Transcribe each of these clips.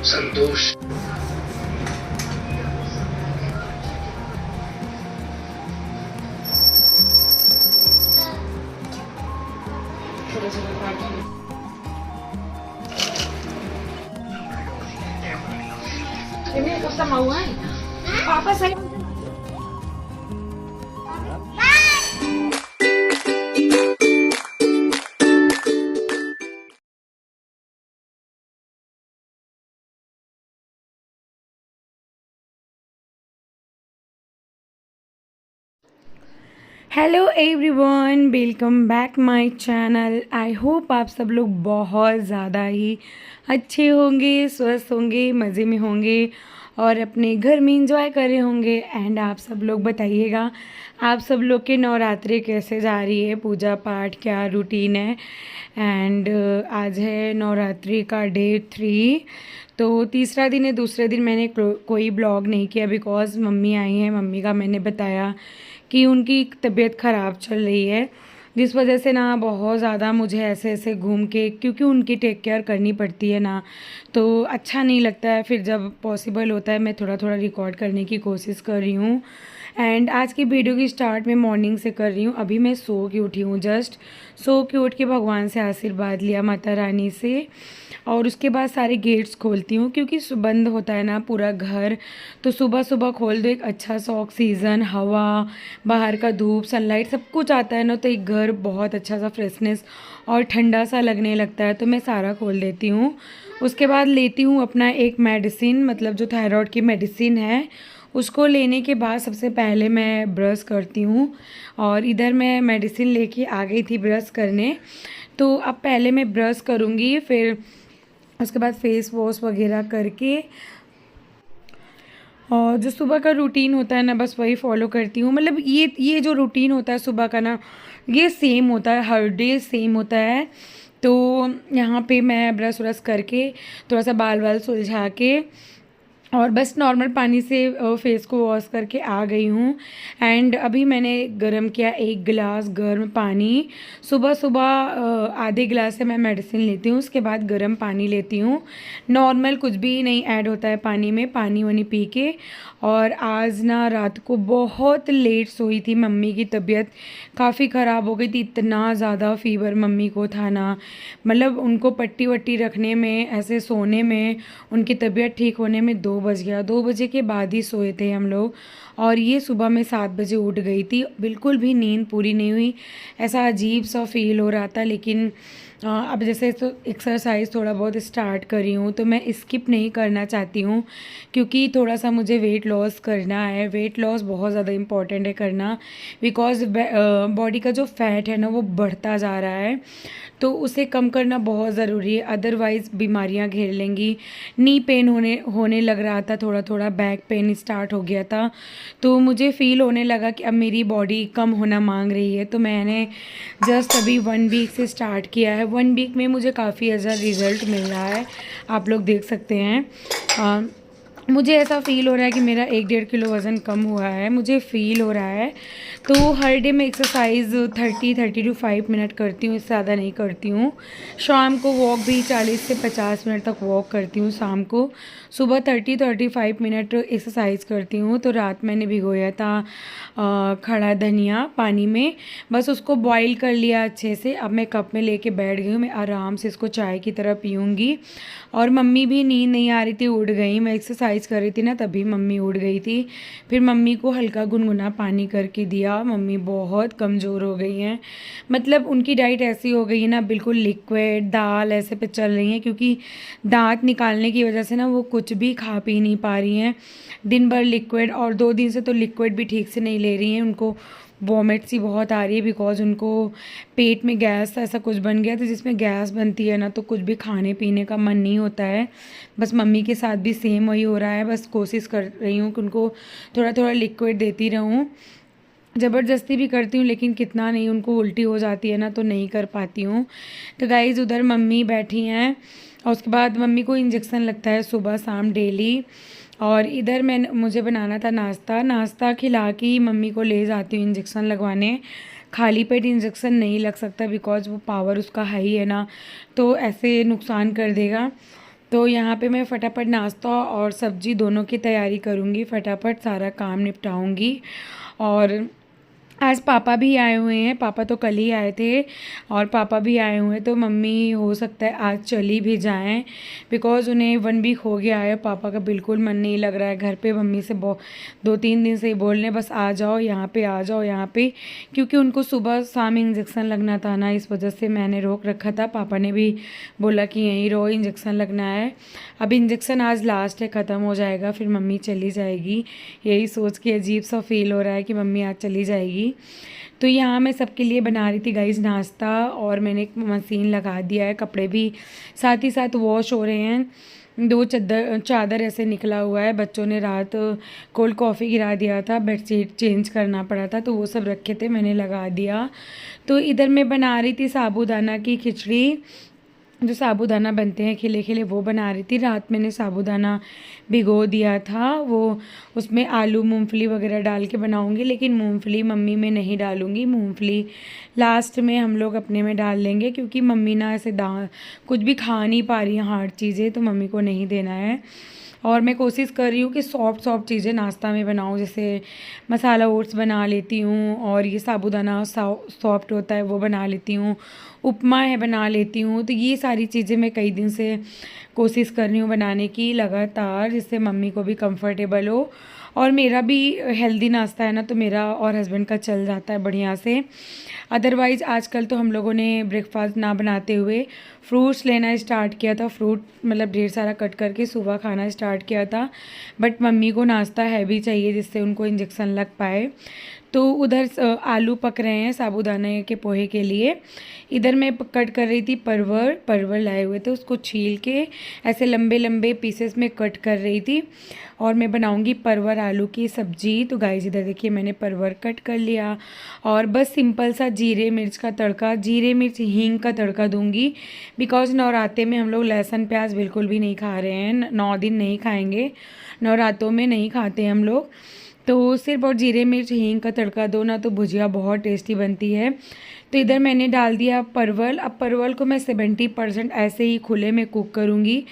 Santosh. Ini kasta mauan. Papa saya. Hello everyone, welcome back my channel. I hope आप सब लोग बहुत ज़्यादा ही अच्छे होंगे, स्वस्थ होंगे, मज़े में होंगे और अपने घर में इंजॉय कर रहे होंगे। एंड आप सब लोग बताइएगा आप सब लोग के नवरात्रि कैसे जा रही है, पूजा पाठ क्या रूटीन है। एंड आज है नवरात्रि का डे 3, तो तीसरा दिन है। दूसरे दिन मैंने कोई ब्लॉग नहीं किया बिकॉज़ मम्मी आई हैं। मम्मी का मैंने बताया कि उनकी तबीयत ख़राब चल रही है, जिस वजह से ना बहुत ज़्यादा मुझे ऐसे ऐसे घूम के, क्योंकि उनकी टेक केयर करनी पड़ती है ना, तो अच्छा नहीं लगता है। फिर जब पॉसिबल होता है मैं थोड़ा थोड़ा रिकॉर्ड करने की कोशिश कर रही हूँ। एंड आज की वीडियो की स्टार्ट मैं मॉर्निंग से कर रही हूँ। अभी मैं सो के उठी हूँ, जस्ट सो के उठ के भगवान से आशीर्वाद लिया, माता रानी से। और उसके बाद सारे गेट्स खोलती हूँ क्योंकि बंद होता है ना पूरा घर, तो सुबह सुबह खोल दो। एक अच्छा सा ऑक्सीजन, हवा, बाहर का धूप, सनलाइट सब कुछ आता है ना, तो एक घर बहुत अच्छा सा फ्रेशनेस और ठंडा सा लगने लगता है। तो मैं सारा खोल देती हूँ। उसके बाद लेती हूँ अपना एक मेडिसिन, मतलब जो थायराइड की मेडिसिन है, उसको लेने के बाद सबसे पहले मैं ब्रश करती हूँ। और इधर मैं मेडिसिन लेके आ गई थी ब्रश करने, तो अब पहले मैं ब्रश करूँगी, फिर उसके बाद फेस वॉश वगैरह करके और जो सुबह का रूटीन होता है ना, बस वही फॉलो करती हूँ। मतलब ये जो रूटीन होता है सुबह का ना, ये सेम होता है, हर डे सेम होता है। तो यहाँ पे मैं ब्रश व्रश करके थोड़ा सा बाल वाल सुलझा के और बस नॉर्मल पानी से फेस को वॉश करके आ गई हूँ। एंड अभी मैंने गरम किया 1 गिलास गर्म पानी। सुबह सुबह आधे गिलास से मैं मेडिसिन लेती हूँ, उसके बाद गर्म पानी लेती हूँ। नॉर्मल कुछ भी नहीं ऐड होता है पानी में, पानी वानी पी के। और आज ना रात को बहुत लेट सोई थी, मम्मी की तबीयत काफ़ी ख़राब हो गई थी। इतना ज़्यादा फ़ीवर मम्मी को था ना, मतलब उनको पट्टी वट्टी रखने में, ऐसे सोने में, उनकी तबीयत ठीक होने में 2 बज गया। 2 बजे के बाद ही सोए थे हम लोग। और ये सुबह में 7 बजे उठ गई थी, बिल्कुल भी नींद पूरी नहीं हुई। ऐसा अजीब सा फील हो रहा था। लेकिन अब जैसे तो एक्सरसाइज थोड़ा बहुत स्टार्ट करी हूँ, तो मैं स्किप नहीं करना चाहती हूँ क्योंकि थोड़ा सा मुझे वेट लॉस करना है। वेट लॉस बहुत ज़्यादा इम्पॉर्टेंट है करना, बिकॉज बॉडी का जो फैट है ना वो बढ़ता जा रहा है, तो उसे कम करना बहुत ज़रूरी है, अदरवाइज़ बीमारियां घेर लेंगी। नी पेन होने लग रहा था, थोड़ा थोड़ा बैक पेन स्टार्ट हो गया था, तो मुझे फ़ील होने लगा कि अब मेरी बॉडी कम होना मांग रही है। तो मैंने जस्ट अभी 1 वीक से स्टार्ट किया है। 1 वीक में मुझे काफ़ी अच्छा रिज़ल्ट मिल रहा है, आप लोग देख सकते हैं। मुझे ऐसा फ़ील हो रहा है कि मेरा 1-1.5 किलो वज़न कम हुआ है, मुझे फ़ील हो रहा है। तो हर डे मैं एक्सरसाइज 30 टू 5 मिनट करती हूँ, इससे ज़्यादा नहीं करती हूँ। शाम को वॉक भी 40 से 50 मिनट तक वॉक करती हूँ शाम को। सुबह 30-35 मिनट एक्सरसाइज करती हूँ। तो रात मैंने भिगोया था खड़ा धनिया पानी में, बस उसको बॉईल कर लिया अच्छे से। अब मैं कप में लेके बैठ गई हूँ, मैं आराम से इसको चाय की तरह पीऊँगी। और मम्मी भी नींद नहीं आ रही थी, उड़ गई। मैं एक्सरसाइज कर रही थी ना, तभी मम्मी उड़ गई थी। फिर मम्मी को हल्का गुनगुना पानी करके दिया। मम्मी बहुत कमज़ोर हो गई हैं, मतलब उनकी डाइट ऐसी हो गई है ना, बिल्कुल लिक्विड दाल ऐसे पे चल रही हैं, क्योंकि दांत निकालने की वजह से ना वो कुछ भी खा पी नहीं पा रही हैं। दिन भर लिक्विड, और 2 दिन से तो लिक्विड भी ठीक से नहीं ले रही हैं। उनको वॉमिट सी बहुत आ रही है, बिकॉज उनको पेट में गैस ऐसा कुछ बन गया, तो जिसमें गैस बनती है ना, तो कुछ भी खाने पीने का मन नहीं होता है। बस मम्मी के साथ भी सेम वही हो रहा है। बस कोशिश कर रही हूँ कि उनको थोड़ा थोड़ा लिक्विड देती रहूँ, ज़बरदस्ती भी करती हूँ, लेकिन कितना नहीं, उनको उल्टी हो जाती है ना, तो नहीं कर पाती हूँ। तो गाइज़ उधर मम्मी बैठी हैं, और उसके बाद मम्मी को इंजेक्शन लगता है सुबह शाम डेली। और इधर मुझे बनाना था नाश्ता। नाश्ता खिला के ही मम्मी को ले जाती हूँ इंजेक्शन लगवाने। खाली पेट इंजेक्शन नहीं लग सकता बिकॉज़ वो पावर उसका हाई है ना, तो ऐसे नुकसान कर देगा। तो यहाँ पे मैं फटाफट नाश्ता और सब्ज़ी दोनों की तैयारी करूँगी, फटाफट सारा काम निपटाऊँगी। और आज पापा भी आए हुए हैं, पापा तो कल ही आए थे और पापा भी आए हुए हैं, तो मम्मी हो सकता है आज चली भी जाएं बिकॉज़ उन्हें 1 वीक हो गया है। पापा का बिल्कुल मन नहीं लग रहा है घर पे, मम्मी से 2-3 दिन से ही बोल रहे हैं बस आ जाओ यहाँ पे, आ जाओ यहाँ पे, क्योंकि उनको सुबह शाम इंजेक्शन लगना था ना, इस वजह से मैंने रोक रखा था। पापा ने भी बोला कि यहीं रहो, इंजेक्शन लगना है। अब इंजेक्शन आज लास्ट है, ख़त्म हो जाएगा फिर मम्मी चली जाएगी। यही सोच के अजीब सा फील हो रहा है कि मम्मी आज चली जाएगी। तो यहाँ मैं सबके लिए बना रही थी गाइस नाश्ता, और मैंने एक मशीन लगा दिया है, कपड़े भी साथ ही साथ वॉश हो रहे हैं। 2 चादर ऐसे निकला हुआ है, बच्चों ने रात कोल्ड कॉफ़ी गिरा दिया था, बेडशीट चेंज करना पड़ा था, तो वो सब रखे थे, मैंने लगा दिया। तो इधर मैं बना रही थी साबूदाना की खिचड़ी, जो साबूदाना बनते हैं खिले खिले, वो बना रही थी। रात मैंने साबूदाना भिगो दिया था, वो उसमें आलू मूंगफली वगैरह डाल के बनाऊंगी, लेकिन मूंगफली मम्मी में नहीं डालूंगी, मूंगफली लास्ट में हम लोग अपने में डाल लेंगे, क्योंकि मम्मी ना ऐसे कुछ भी खा नहीं पा रही हैं हार्ड चीज़ें, तो मम्मी को नहीं देना है। और मैं कोशिश कर रही हूँ कि सॉफ्ट चीज़ें नाश्ता में बनाऊँ, जैसे मसाला ओट्स बना लेती हूँ, और ये साबूदाना सॉफ्ट होता है वो बना लेती हूँ, उपमा है बना लेती हूँ। तो ये सारी चीज़ें मैं कई दिन से कोशिश कर रही हूँ बनाने की लगातार, जिससे मम्मी को भी कंफर्टेबल हो और मेरा भी हेल्दी नाश्ता है ना, तो मेरा और हस्बैंड का चल जाता है बढ़िया से। अदरवाइज़ आजकल तो हम लोगों ने ब्रेकफास्ट ना बनाते हुए फ्रूट्स लेना स्टार्ट किया था, फ्रूट मतलब ढेर सारा कट करके सुबह खाना स्टार्ट किया था। बट मम्मी को नाश्ता हैवी चाहिए जिससे उनको इंजेक्शन लग पाए। तो उधर आलू पक रहे हैं साबूदाने के पोहे के लिए। इधर मैं कट कर रही थी परवल लाए हुए थे, उसको छील के ऐसे लंबे लंबे पीसेस में कट कर रही थी, और मैं बनाऊंगी परवल आलू की सब्ज़ी। तो गाइस इधर देखिए मैंने परवल कट कर लिया, और बस सिंपल सा जीरे मिर्च का तड़का, जीरे मिर्च हींग का तड़का दूंगी, बिकॉज़ नवरात्रे में हम लोग लहसुन प्याज बिल्कुल भी नहीं खा रहे हैं, 9 दिन नहीं खाएंगे, नवरात्रों में नहीं खाते हम लोग। तो सिर्फ और जीरे मिर्च हींग का तड़का दो ना, तो भुजिया बहुत टेस्टी बनती है। तो इधर मैंने डाल दिया परवल। अब परवल को मैं 70% ऐसे ही खुले में कुक करूँगी,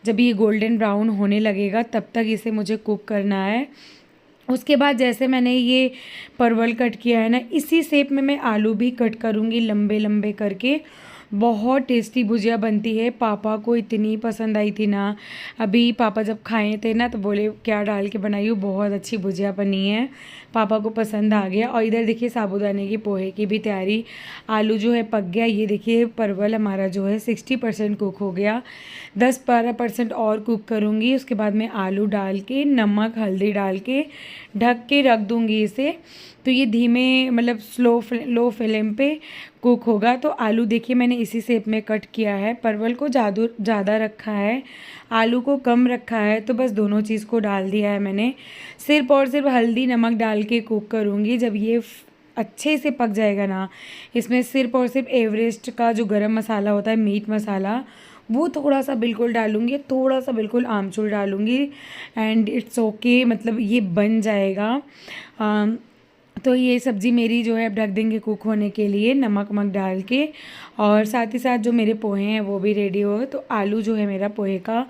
जब ये गोल्डन ब्राउन होने लगेगा तब तक इसे मुझे कुक करना है। उसके बाद जैसे मैंने ये परवल कट किया है ना, इसी शेप में मैं आलू भी कट करूँगी लंबे लंबे करके। बहुत टेस्टी भुजिया बनती है, पापा को इतनी पसंद आई थी ना। अभी पापा जब खाए थे ना तो बोले क्या डाल के बनाई हो, बहुत अच्छी भुजिया बनी है, पापा को पसंद आ गया। और इधर देखिए साबूदाने की पोहे की भी तैयारी, आलू जो है पक गया, ये देखिए परवल हमारा जो है 60% कुक हो गया, 10-12% और कुक करूँगी। उसके बाद मैं आलू डाल के नमक हल्दी डाल के ढक के रख दूँगी इसे। तो ये धीमे मतलब लो फ्लेम पे कुक होगा। तो आलू देखिए मैंने इसी शेप में कट किया है, परवल को ज़्यादा रखा है, आलू को कम रखा है, तो बस दोनों चीज़ को डाल दिया है मैंने। सिर्फ और सिर्फ हल्दी नमक डाल के कुक करूँगी। जब ये अच्छे से पक जाएगा ना, इसमें सिर्फ और सिर्फ एवरेस्ट का जो गरम मसाला होता है, मीट मसाला, वो थोड़ा सा बिल्कुल डालूँगी, थोड़ा सा बिल्कुल आमचूर डालूँगी, एंड इट्स ओके, मतलब ये बन जाएगा। तो ये सब्ज़ी मेरी जो है अब ढक देंगे कुक होने के लिए नमक वमक डाल के, और साथ ही साथ जो मेरे पोहे हैं वो भी रेडी हो गए। तो आलू जो है मेरा पोहे का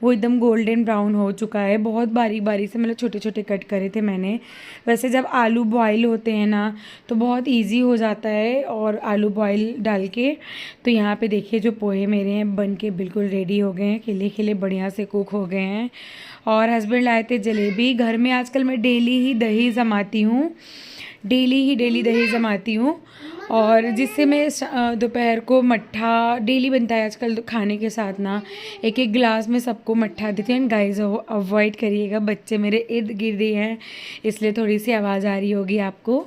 वो एकदम गोल्डन ब्राउन हो चुका है, बहुत बारीक बारीक से मतलब छोटे छोटे कट करे थे मैंने। वैसे जब आलू बॉयल होते हैं ना तो बहुत इजी हो जाता है, और आलू बॉयल डाल के। तो यहाँ पे देखिए जो पोहे मेरे हैं बन के बिल्कुल रेडी हो गए हैं, खिले खिले बढ़िया से कुक हो गए हैं। और हस्बैंड लाए थे जलेबी। घर में आजकल मैं डेली ही दही जमाती हूँ, डेली दही जमाती हूँ, और जिससे मैं दोपहर को मट्ठा डेली बनता है आजकल तो खाने के साथ ना, एक एक गिलास में सबको मट्ठा देती हूँ। एंड गाइस अवॉइड करिएगा, बच्चे मेरे इर्द गिर्द ही हैं, इसलिए थोड़ी सी आवाज़ आ रही होगी आपको।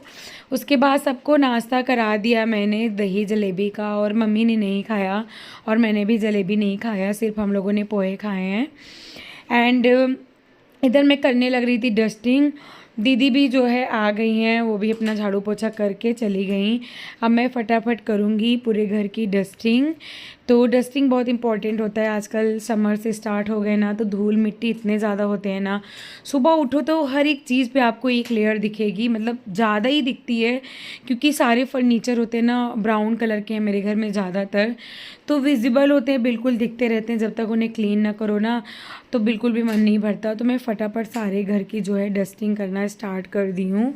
उसके बाद सबको नाश्ता करा दिया मैंने दही जलेबी का, और मम्मी ने नहीं खाया और मैंने भी जलेबी नहीं खाया, सिर्फ हम लोगों ने पोहे खाए हैं। एंड इधर मैं करने लग रही थी डस्टिंग। दीदी भी जो है आ गई हैं, वो भी अपना झाड़ू पोछा करके चली गई। अब मैं फटाफट करूँगी पूरे घर की डस्टिंग। तो डस्टिंग बहुत इंपॉर्टेंट होता है, आजकल समर से स्टार्ट हो गए ना, तो धूल मिट्टी इतने ज़्यादा होते हैं ना, सुबह उठो तो हर एक चीज़ पे आपको एक लेयर दिखेगी, मतलब ज़्यादा ही दिखती है, क्योंकि सारे फर्नीचर होते हैं ना ब्राउन कलर के हैं मेरे घर में ज़्यादातर, तो विजिबल होते हैं, बिल्कुल दिखते रहते हैं। जब तक उन्हें क्लीन ना करो ना तो बिल्कुल भी मन नहीं भरता। तो मैं फटाफट सारे घर की जो है डस्टिंग करना स्टार्ट कर दी हूँ।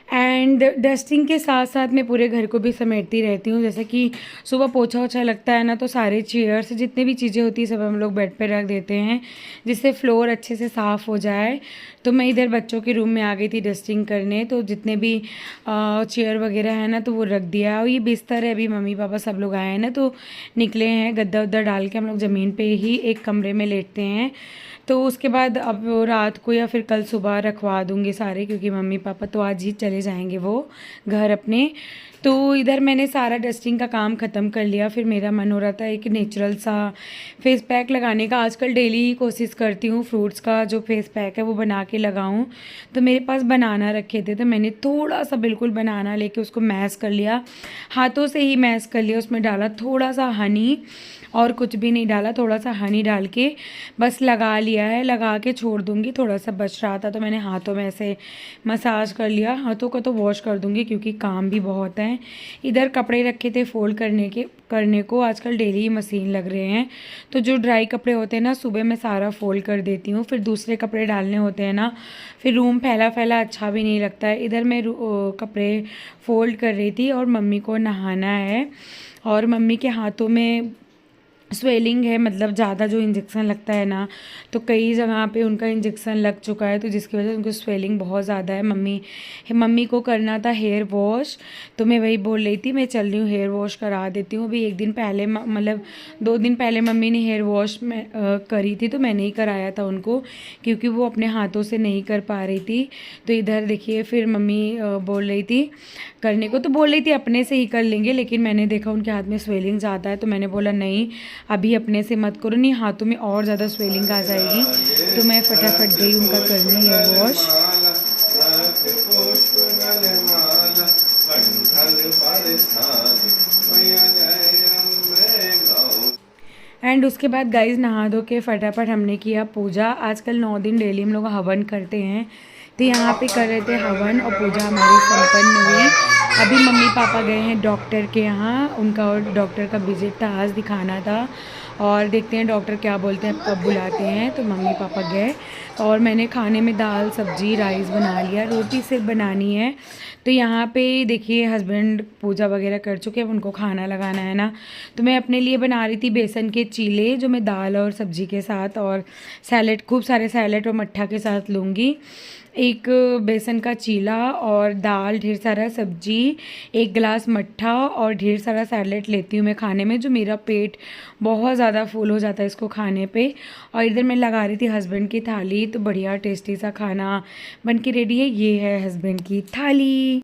एंड डस्टिंग के साथ साथ मैं पूरे घर को भी समेटती रहती हूँ। जैसे कि सुबह पोछा ओछा लगता है ना, तो सारे चेयर्स जितनी भी चीज़ें होती हैं सब हम लोग बेड पे रख देते हैं, जिससे फ्लोर अच्छे से साफ़ हो जाए। तो मैं इधर बच्चों के रूम में आ गई थी डस्टिंग करने, तो जितने भी चेयर वगैरह है ना तो वो रख दिया। और ये बिस्तर है, अभी मम्मी पापा सब लोग आए हैं ना तो निकले हैं, गद्दा उद्दा डाल के हम लोग ज़मीन पे ही एक कमरे में लेटते हैं। तो उसके बाद अब रात को या फिर कल सुबह रखवा दूँगी सारे, क्योंकि मम्मी पापा तो आज ही चले जाएंगे वो घर अपने। तो इधर मैंने सारा डस्टिंग का काम ख़त्म कर लिया। फिर मेरा मन हो रहा था एक नेचुरल सा फेस पैक लगाने का। आजकल डेली ही कोशिश करती हूँ फ्रूट्स का जो फेस पैक है वो बना के लगाऊँ। तो मेरे पास बनाना रखे थे, तो मैंने थोड़ा सा बिल्कुल बनाना लेके उसको मैश कर लिया, हाथों से ही मैश कर लिया। उसमें डाला थोड़ा सा हनी, और कुछ भी नहीं डाला, थोड़ा सा हनी डाल के बस लगा लिया है। लगा के छोड़ दूँगी, थोड़ा सा बच रहा था तो मैंने हाथों में ऐसे मसाज कर लिया। हाथों को तो वॉश कर दूँगी क्योंकि काम भी बहुत है। इधर कपड़े रखे थे फोल्ड करने को, आजकल डेली ही मशीन लग रहे हैं, तो जो ड्राई कपड़े होते हैं ना सुबह मैं सारा फोल्ड कर देती हूँ। फिर दूसरे कपड़े डालने होते हैं ना, फिर रूम फैला फैला अच्छा भी नहीं लगता है। इधर मैं कपड़े फोल्ड कर रही थी और मम्मी को नहाना है, और मम्मी के हाथों में स्वेलिंग है, मतलब ज़्यादा जो इंजेक्शन लगता है ना, तो कई जगह पे उनका इंजेक्शन लग चुका है, तो जिसकी वजह से उनको स्वेलिंग बहुत ज़्यादा है। मम्मी को करना था हेयर वॉश, तो मैं वही बोल रही थी मैं चल रही हूँ हेयर वॉश करा देती हूँ। अभी एक दिन पहले मतलब 2 दिन पहले मम्मी ने हेयर वॉश में करी थी, तो मैंने ही कराया था उनको, क्योंकि वो अपने हाथों से नहीं कर पा रही थी। तो इधर देखिए फिर मम्मी बोल रही थी करने को, तो बोल रही थी अपने से ही कर लेंगे, लेकिन मैंने देखा उनके हाथ में स्वेलिंग ज़्यादा है, तो मैंने बोला नहीं अभी अपने से मत करो, नहीं हाथों में और ज़्यादा स्वेलिंग आ जाएगी। तो मैं फटाफट गई उनका करने हेयर वॉश। एंड उसके बाद गाइस नहा धो के फटाफट हमने किया पूजा। आजकल 9 दिन डेली हम लोग हवन करते हैं, तो यहाँ पे कर रहे थे हवन और पूजा हमारी संपन्न हुई। अभी मम्मी पापा गए हैं डॉक्टर के यहाँ, उनका और डॉक्टर का विजिट था, आज दिखाना था, और देखते हैं डॉक्टर क्या बोलते हैं, कब बुलाते हैं। तो मम्मी पापा गए, और मैंने खाने में दाल सब्जी राइस बना लिया, रोटी सिर्फ बनानी है। तो यहाँ पे देखिए हस्बैंड पूजा वगैरह कर चुके हैं, उनको खाना लगाना है ना, तो मैं अपने लिए बना रही थी बेसन के चीले, जो मैं दाल और सब्जी के साथ और सैलेड, खूब सारे सैलेड और मट्ठा के साथ लूँगी। एक बेसन का चीला और दाल, ढेर सारा सब्जी, 1 गिलास मट्ठा और ढेर सारा सैलेड लेती हूँ मैं खाने में, जो मेरा पेट बहुत ज़्यादा फुल हो जाता है इसको खाने पे। और इधर मैं लगा रही थी हस्बैंड की थाली, तो बढ़िया टेस्टी सा खाना बन के रेडी है। ये है हस्बैंड की थाली।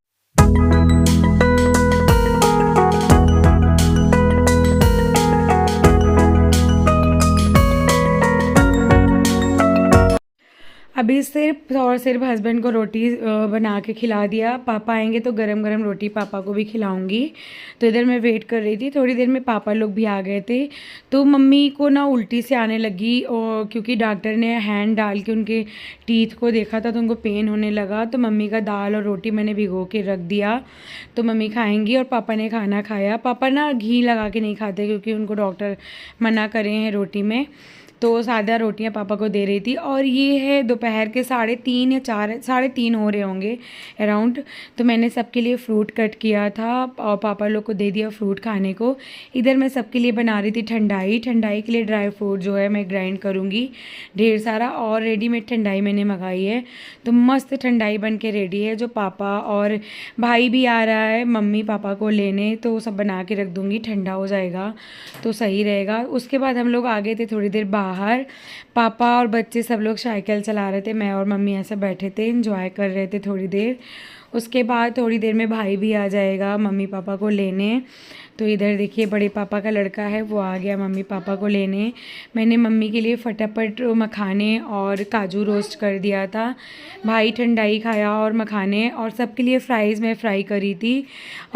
अभी सिर्फ और सिर्फ हस्बैंड को रोटी बना के खिला दिया, पापा आएंगे तो गरम गरम रोटी पापा को भी खिलाऊंगी। तो इधर मैं वेट कर रही थी, थोड़ी देर में पापा लोग भी आ गए थे। तो मम्मी को ना उल्टी से आने लगी, और क्योंकि डॉक्टर ने हैंड डाल के उनके टीथ को देखा था तो उनको पेन होने लगा। तो मम्मी का दाल और रोटी मैंने भिगो के रख दिया, तो मम्मी खाएँगी, और पापा ने खाना खाया। पापा ना घी लगा के नहीं खाते, क्योंकि उनको डॉक्टर मना करे हैं रोटी में, तो सादा रोटियां पापा को दे रही थी। और ये है दोपहर के 3:30 या 3:30 हो रहे होंगे अराउंड। तो मैंने सबके लिए फ्रूट कट किया था और पापा लोग को दे दिया फ्रूट खाने को। इधर मैं सबके लिए बना रही थी ठंडाई के लिए ड्राई फ्रूट जो है मैं ग्राइंड करूँगी ढेर सारा, और रेडीमेड ठंडाई मैंने मंगाई है, तो मस्त ठंडाई बन के रेडी है। जो पापा और भाई भी आ रहा है मम्मी पापा को लेने, तो सब बना के रख दूँगी, ठंडा हो जाएगा तो सही रहेगा। उसके बाद हम लोग आ गए थे थोड़ी देर बाहर बाहर। पापा और बच्चे सब लोग साइकिल चला रहे थे, मैं और मम्मी ऐसे बैठे थे, एंजॉय कर रहे थे थोड़ी देर। उसके बाद थोड़ी देर में भाई भी आ जाएगा मम्मी पापा को लेने। तो इधर देखिए बड़े पापा का लड़का है, वो आ गया मम्मी पापा को लेने। मैंने मम्मी के लिए फटाफट मखाने और काजू रोस्ट कर दिया था। भाई ठंडाई खाया और मखाने, और सबके लिए फ़्राइज़ मैं फ्राई करी थी।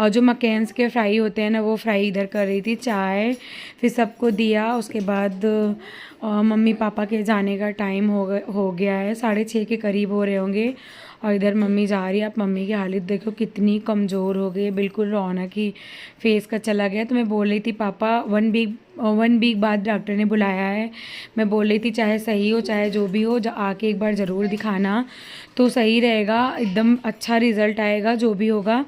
और जो मकैन्स के फ्राई होते हैं ना, वो फ्राई इधर कर रही थी। चाय फिर सबको दिया। उसके बाद मम्मी पापा के जाने का टाइम हो गया है, 6:30 के करीब हो रहे होंगे। और इधर मम्मी जा रही है। आप मम्मी की हालत देखो कितनी कमज़ोर हो गई है, बिल्कुल रौनक ही फेस का चला गया। तो मैं बोल रही थी पापा 1 वीक बाद डॉक्टर ने बुलाया है। मैं बोल रही थी चाहे सही हो चाहे जो भी हो, आके एक बार ज़रूर दिखाना तो सही रहेगा, एकदम अच्छा रिज़ल्ट आएगा। जो भी होगा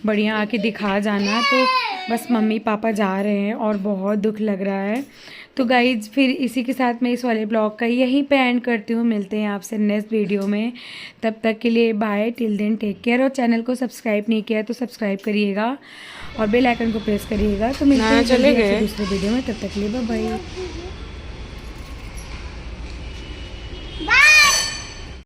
बढ़िया आके दिखा जाना। तो बस मम्मी पापा जा रहे हैं और बहुत दुख लग रहा है। तो गाइज फिर इसी के साथ मैं इस वाले ब्लॉग का यहीं पे एंड करती हूँ। मिलते हैं आपसे नेक्स्ट वीडियो में, तब तक के लिए bye, till then take care. और चैनल को सब्सक्राइब नहीं किया है तो सब्सक्राइब करिएगा और बेल आइकन को प्रेस करिएगा। तो मिलते हैं जल्दी दूसरे वीडियो में, तब तक के लिए बाय बाय।